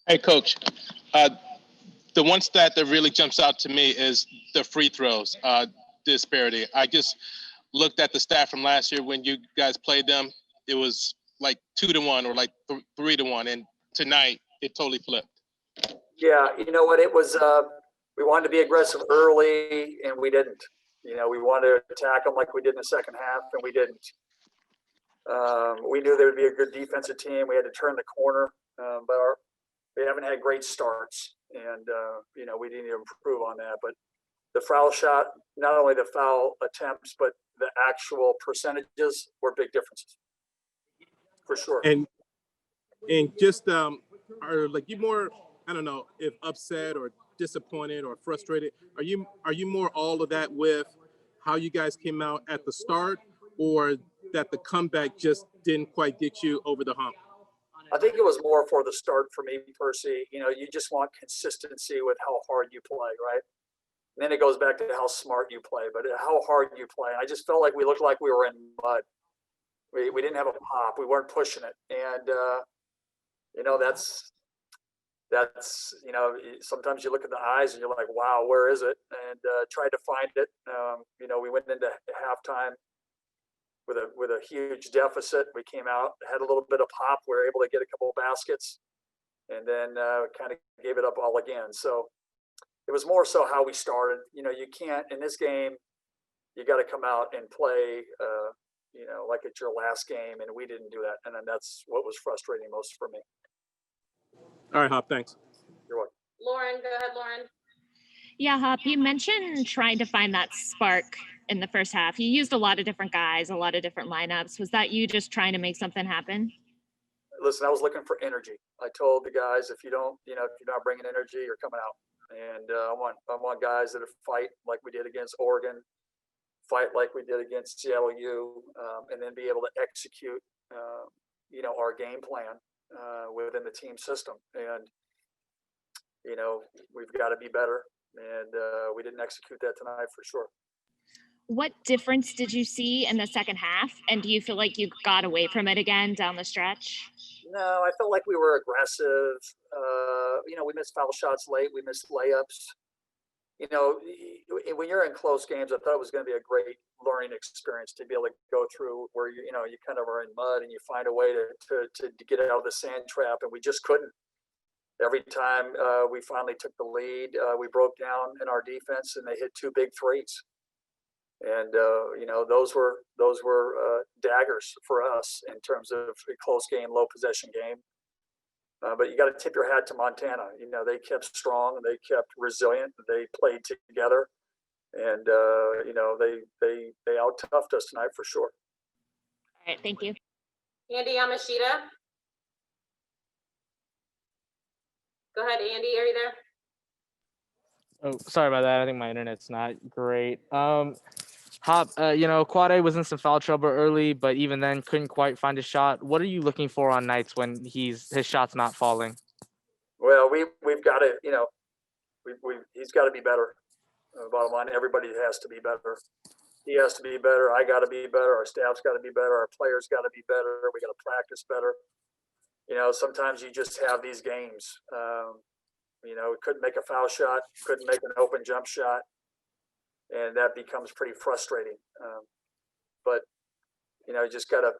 Hey, Coach. Uh, the one stat that really jumps out to me is the free throws disparity. I just looked at the stat from last year when you guys played them. It was like 2-1 or like 3-1, and tonight it totally flipped. Yeah, you know what? It was we wanted to be aggressive early, and we didn't. You know, we wanted to attack them like we did in the second half, and we didn't. We knew they would be a good defensive team. We had to turn the corner, but we haven't had great starts, and you know, we need to improve on that. But the foul shot, not only the foul attempts, but the actual percentages were big differences, for sure. And just are like you more, I don't know if upset or disappointed or frustrated. Are you more all of that with how you guys came out at the start, or that the comeback just didn't quite get you over the hump? I think it was more for the start for me, Percy. You know, you just want consistency with how hard you play, right? And then it goes back to how smart you play, but how hard you play. And I just felt like we looked like we were in mud. We didn't have a pop. We weren't pushing it. And, you know, that's, you know, sometimes you look in the eyes and you're like, wow, where is it? And tried to find it. You know, we went into halftime with a huge deficit. We came out, had a little bit of pop. We were able to get a couple of baskets, and then kind of gave it up all again. So it was more so how we started. You know, you can't in this game. You got to come out and play. You know, like it's your last game, and we didn't do that. And then that's what was frustrating most for me. All right, Hop. Thanks. You're welcome. Lauren, go ahead, Lauren. Yeah, Hop, you mentioned trying to find that spark in the first half. You used a lot of different guys, a lot of different lineups. Was that you just trying to make something happen? Listen, I was looking for energy. I told the guys, if you're not bringing energy, you're coming out. And I want guys that fight like we did against Oregon, fight like we did against Seattle U, and then be able to execute, you know, our game plan within the team system. And you know, we've got to be better. And we didn't execute that tonight for sure. What difference did you see in the second half? And do you feel like you got away from it again down the stretch? No, I felt like we were aggressive. You know, we missed foul shots late. We missed layups. You know, when you're in close games, I thought it was going to be a great learning experience to be able to go through where you kind of are in mud and you find a way to get out of the sand trap, and we just couldn't. Every time we finally took the lead, we broke down in our defense, and they hit two big threes. And you know, those were daggers for us in terms of a close game, low possession game. But you got to tip your hat to Montana. You know, they kept strong, they kept resilient, they played together, and you know, they out-toughed us tonight for sure. All right, thank you. Andy Yamashita. Go ahead, Andy. Are you there? Oh, sorry about that. I think my internet's not great. Hop, you know, Quade was in some foul trouble early, but even then couldn't quite find a shot. What are you looking for on nights when his shot's not falling? Well, we've got to, you know, he's got to be better. Bottom line, everybody has to be better. He has to be better. I got to be better. Our staff's got to be better. Our players got to be better. We got to practice better. You know, sometimes you just have these games. You know, couldn't make a foul shot, couldn't make an open jump shot, and that becomes pretty frustrating. But you know, you just gotta,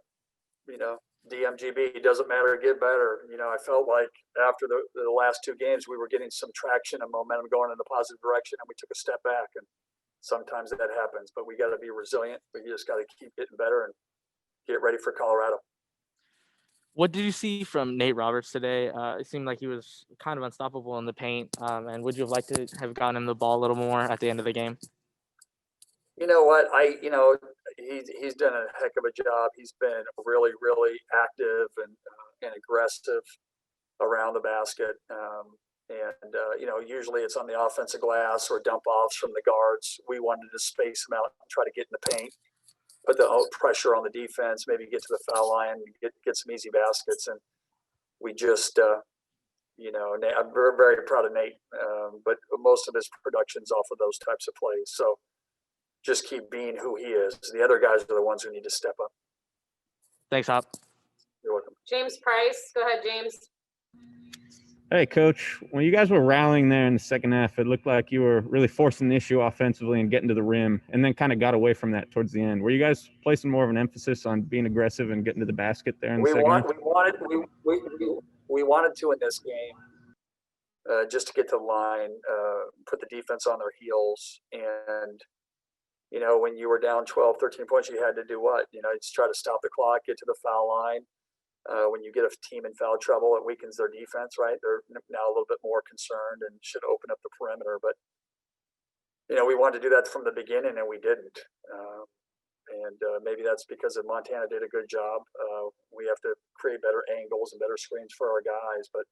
you know, DMGB, doesn't matter, get better. You know, I felt like after the last two games, we were getting some traction and momentum going in the positive direction, and we took a step back. And sometimes that happens, but we got to be resilient. We just got to keep getting better and get ready for Colorado. What did you see from Nate Roberts today? It seemed like he was kind of unstoppable in the paint. And would you have liked to have gotten him the ball a little more at the end of the game? You know what? He's done a heck of a job. He's been really, really active and aggressive around the basket. You know, usually it's on the offensive glass or dump offs from the guards. We wanted to space him out and try to get in the paint, put the pressure on the defense, maybe get to the foul line, get some easy baskets. And we just, you know, I'm very, very proud of Nate, but most of his production's off of those types of plays. So just keep being who he is. The other guys are the ones who need to step up. Thanks, Hop. You're welcome. James Price. Go ahead, James. Hey, Coach. When you guys were rallying there in the second half, it looked like you were really forcing the issue offensively and getting to the rim, and then kind of got away from that towards the end. Were you guys placing more of an emphasis on being aggressive and getting to the basket there in the second half? We wanted to in this game, just to get to the line, put the defense on their heels. And, you know, when you were down 12, 13 points, you had to do what? You know, just try to stop the clock, get to the foul line. When you get a team in foul trouble, it weakens their defense, right? They're now a little bit more concerned and should open up the perimeter. But, you know, we wanted to do that from the beginning, and we didn't. Maybe that's because Montana did a good job. We have to create better angles and better screens for our guys. But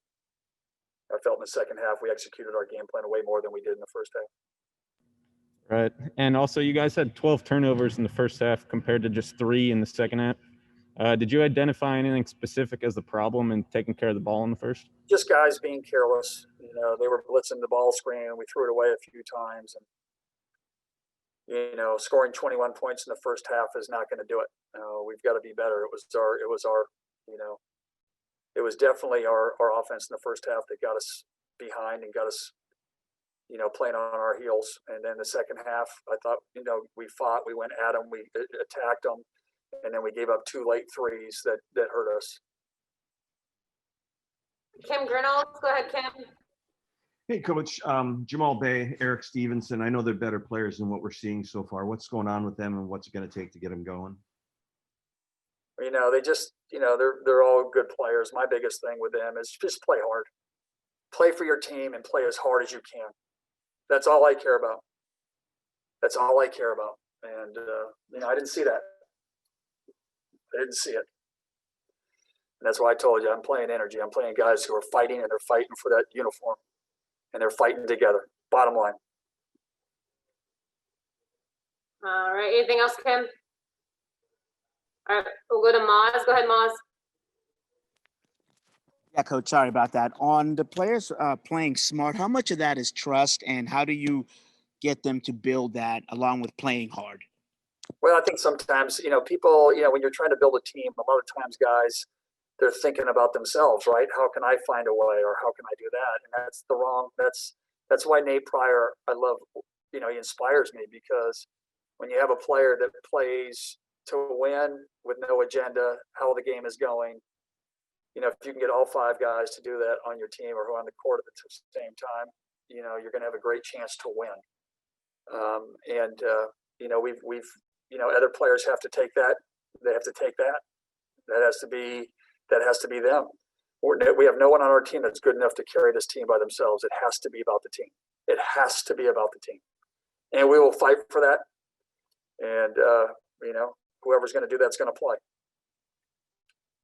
I felt in the second half we executed our game plan way more than we did in the first half. Right. And also, you guys had 12 turnovers in the first half compared to just 3 in the second half. Did you identify anything specific as the problem in taking care of the ball in the first? Just guys being careless. You know, they were blitzing the ball screen, and we threw it away a few times. And, you know, scoring 21 points in the first half is not going to do it. We've got to be better. It was definitely our offense in the first half that got us behind and got us, you know, playing on our heels. And then the second half, I thought, you know, we fought, we went at them, we attacked them. And then we gave up 2 late threes that hurt us. Kim Grinnell, go ahead, Kim. Hey, Coach. Jamal Bay, Eric Stevenson. I know they're better players than what we're seeing so far. What's going on with them, and what's it going to take to get them going? You know, they just, you know, they're all good players. My biggest thing with them is just play hard. Play for your team and play as hard as you can. That's all I care about. That's all I care about. And, you know, I didn't see that. I didn't see it. And that's why I told you I'm playing energy. I'm playing guys who are fighting, and they're fighting for that uniform. And they're fighting together. Bottom line. All right. Anything else, Kim? All right. We'll go to Maz. Go ahead, Maz. Yeah, Coach, sorry about that. On the players playing smart, how much of that is trust, and how do you get them to build that along with playing hard? Well, I think sometimes, you know, people, you know, when you're trying to build a team, a lot of times guys, they're thinking about themselves, right? How can I find a way, or how can I do that? And that's why Nate Pryor, I love, you know, he inspires me, because when you have a player that plays to win with no agenda, how the game is going, you know, if you can get all 5 guys to do that on your team or who are on the court at the same time, you know, you're going to have a great chance to win. You know, we've, you know, other players have to take that. They have to take that. That has to be them. We have no one on our team that's good enough to carry this team by themselves. It has to be about the team. It has to be about the team. And we will fight for that. And, you know, whoever's going to do that's going to play.